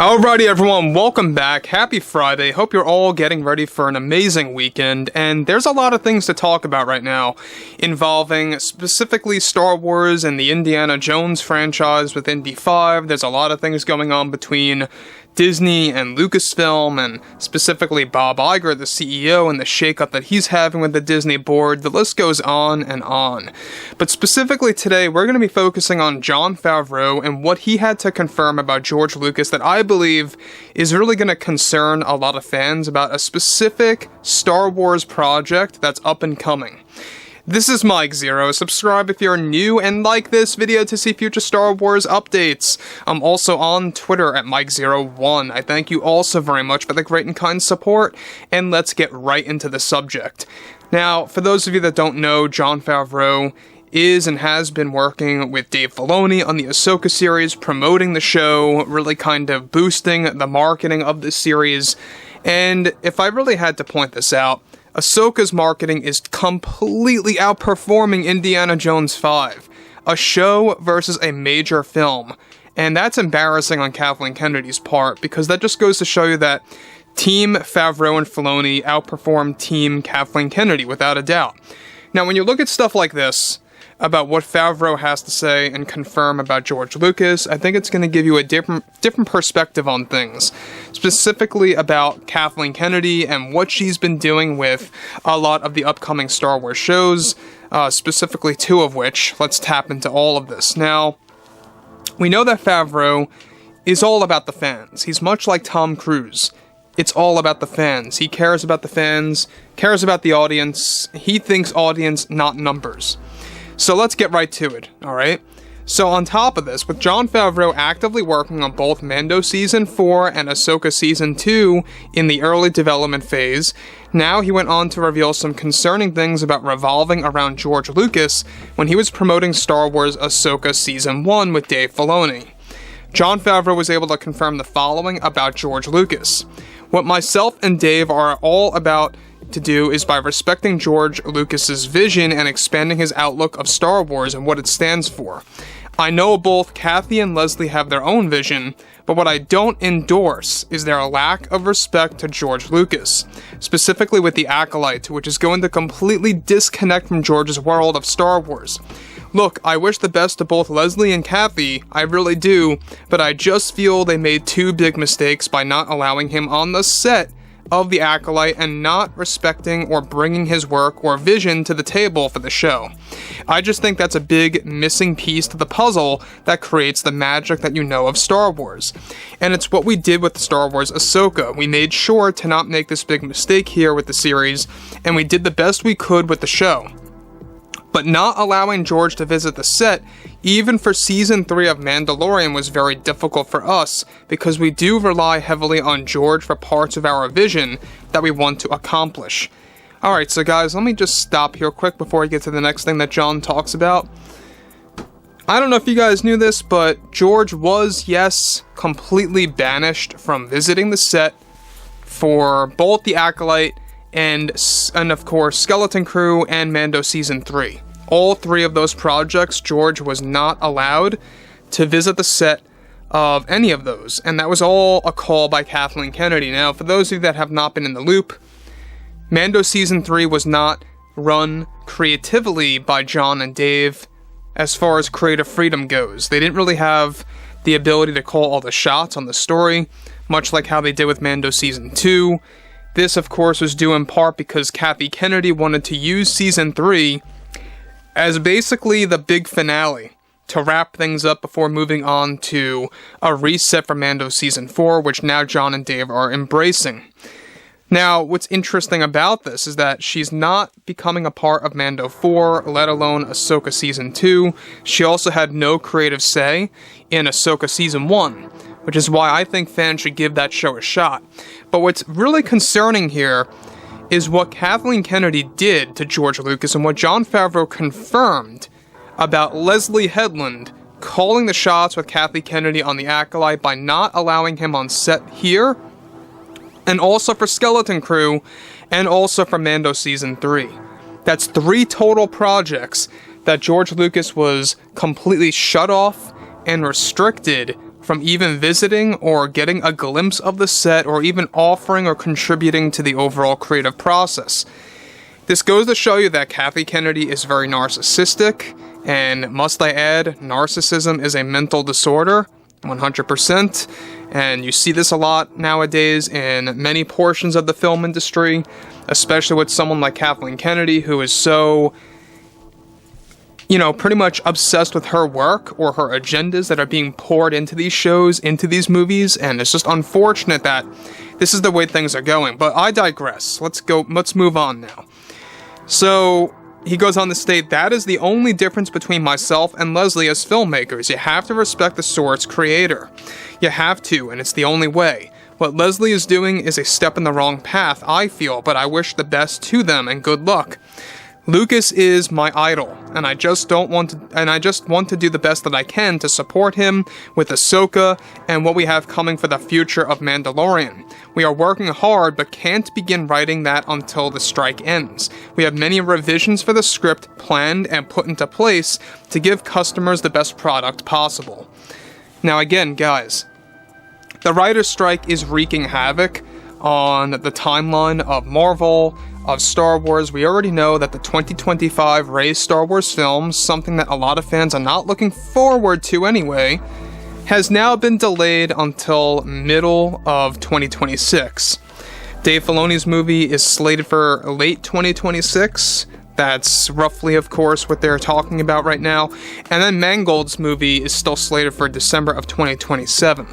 Alrighty everyone, welcome back. Happy Friday. Hope you're all getting ready for an amazing weekend, and there's a lot of things to talk about right now, involving specifically Star Wars and the Indiana Jones franchise with Indy 5. There's a lot of things going on between Disney and Lucasfilm, and specifically Bob Iger, the CEO, and the shakeup that he's having with the Disney board. The list goes on and on. But specifically today, we're going to be focusing on Jon Favreau and what he had to confirm about George Lucas that I believe is really going to concern a lot of fans about a specific Star Wars project that's up and coming. This is Mike Zero. Subscribe if you're new and like this video to see future Star Wars updates. I'm also on Twitter at Mike01. I thank you all so very much for the great and kind support, and let's get right into the subject. Now, for those of you that don't know, Jon Favreau is and has been working with Dave Filoni on the Ahsoka series, promoting the show, really kind of boosting the marketing of this series. And if I really had to point this out, Ahsoka's marketing is completely outperforming Indiana Jones 5, a show versus a major film. And that's embarrassing on Kathleen Kennedy's part, because that just goes to show you that Team Favreau and Filoni outperform Team Kathleen Kennedy, without a doubt. Now, when you look at stuff like this, about what Favreau has to say and confirm about George Lucas, I think it's going to give you a different perspective on things, specifically about Kathleen Kennedy and what she's been doing with a lot of the upcoming Star Wars shows, specifically two of which. Let's tap into all of this. Now, we know that Favreau is all about the fans. He's much like Tom Cruise. It's all about the fans. He cares about the fans, cares about the audience. He thinks audience, not numbers. So let's get right to it, alright? So on top of this, with Jon Favreau actively working on both Mando Season 4 and Ahsoka Season 2 in the early development phase, now he went on to reveal some concerning things about revolving around George Lucas when he was promoting Star Wars Ahsoka Season 1 with Dave Filoni. Jon Favreau was able to confirm the following about George Lucas. What myself and Dave are all about to do is by respecting George Lucas's vision and expanding his outlook of Star Wars and what it stands for. I know both Kathy and Leslie have their own vision, but what I don't endorse is their lack of respect to George Lucas, specifically with the Acolyte, which is going to completely disconnect from George's world of Star Wars. Look, I wish the best to both Leslie and Kathy, I really do, but I just feel they made two big mistakes by not allowing him on the set of the Acolyte and not respecting or bringing his work or vision to the table for the show. I just think that's a big missing piece to the puzzle that creates the magic that you know of Star Wars. And it's what we did with Star Wars Ahsoka. We made sure to not make this big mistake here with the series, and we did the best we could with the show. But not allowing George to visit the set, even for Season 3 of Mandalorian, was very difficult for us, because we do rely heavily on George for parts of our vision that we want to accomplish. Alright, so guys, let me just stop here quick before I get to the next thing that Jon talks about. I don't know if you guys knew this, but George was, yes, completely banished from visiting the set for both the Acolyte and of course, Skeleton Crew and Mando Season 3. All three of those projects, George was not allowed to visit the set of any of those, and that was all a call by Kathleen Kennedy. Now, for those of you that have not been in the loop, Mando Season 3 was not run creatively by Jon and Dave as far as creative freedom goes. They didn't really have the ability to call all the shots on the story, much like how they did with Mando Season 2. This, of course, was due in part because Kathy Kennedy wanted to use Season 3 as basically the big finale to wrap things up before moving on to a reset for Mando Season 4, which now Jon and Dave are embracing. Now, what's interesting about this is that she's not becoming a part of Mando 4, let alone Ahsoka Season 2. She also had no creative say in Ahsoka Season 1. Which is why I think fans should give that show a shot. But what's really concerning here is what Kathleen Kennedy did to George Lucas and what Jon Favreau confirmed about Leslie Headland calling the shots with Kathy Kennedy on the Acolyte by not allowing him on set here, and also for Skeleton Crew, and also for Mando Season 3. That's 3 total projects that George Lucas was completely shut off and restricted from even visiting or getting a glimpse of the set or even offering or contributing to the overall creative process. This goes to show you that Kathy Kennedy is very narcissistic, and must I add, narcissism is a mental disorder, 100%, and you see this a lot nowadays in many portions of the film industry, especially with someone like Kathleen Kennedy, who is so, pretty much obsessed with her work or her agendas that are being poured into these shows, into these movies, and it's just unfortunate that this is the way things are going. But I digress. Let's move on now. So, he goes on to state, that is the only difference between myself and Leslie as filmmakers. You have to respect the source creator. You have to, and it's the only way. What Leslie is doing is a step in the wrong path, I feel, but I wish the best to them and good luck. Lucas is my idol, and I just want to do the best that I can to support him with Ahsoka and what we have coming for the future of Mandalorian. We are working hard, but can't begin writing that until the strike ends. We have many revisions for the script planned and put into place to give customers the best product possible. Now again, guys, the writer's strike is wreaking havoc on the timeline of Marvel, of Star Wars. We already know that the 2025 Rey Star Wars film, something that a lot of fans are not looking forward to anyway, has now been delayed until middle of 2026. Dave Filoni's movie is slated for late 2026. That's roughly, of course, what they're talking about right now. And then Mangold's movie is still slated for December of 2027.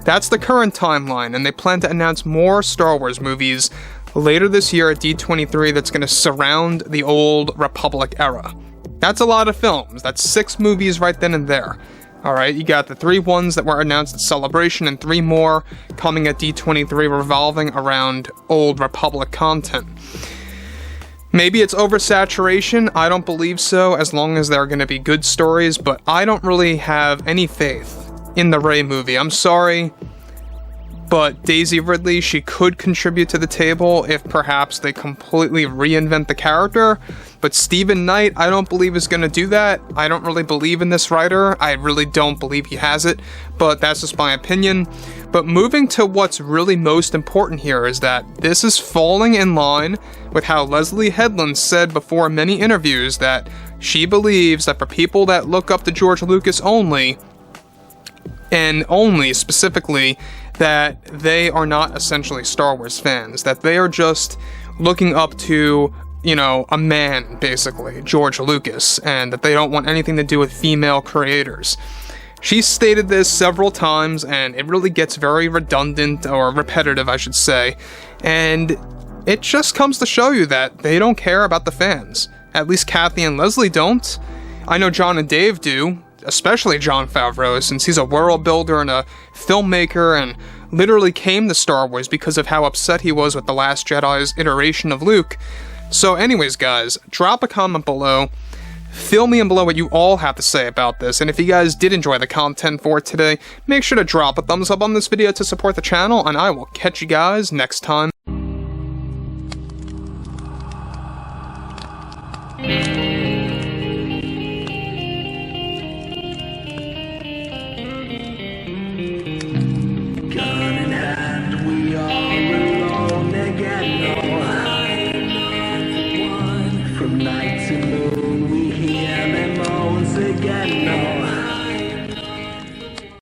That's the current timeline, and they plan to announce more Star Wars movies later this year at D23 that's going to surround the old Republic era. That's a lot of films. That's 6 movies right then and there. Alright, you got the 3 ones that were announced at Celebration and 3 more coming at D23 revolving around old Republic content. Maybe it's oversaturation, I don't believe so, as long as there are going to be good stories, but I don't really have any faith in the Rey movie. I'm sorry, but Daisy Ridley, she could contribute to the table if perhaps they completely reinvent the character, but Stephen Knight, I don't believe is going to do that. I don't really believe in this writer. I really don't believe he has it, but that's just my opinion. But moving to what's really most important here is that this is falling in line with how Leslie Headland said before many interviews that she believes that for people that look up to George Lucas only, and only specifically, that they are not essentially Star Wars fans, that they are just looking up to, a man, basically, George Lucas, and that they don't want anything to do with female creators. She stated this several times, and it really gets very redundant, or repetitive, I should say, and it just comes to show you that they don't care about the fans. At least Kathy and Leslie don't. I know John and Dave do, especially Jon Favreau, since he's a world builder and a filmmaker and literally came to Star Wars because of how upset he was with The Last Jedi's iteration of Luke. So anyways, guys, drop a comment below. Fill me in below what you all have to say about this, and if you guys did enjoy the content for today, make sure to drop a thumbs up on this video to support the channel, and I will catch you guys next time. From night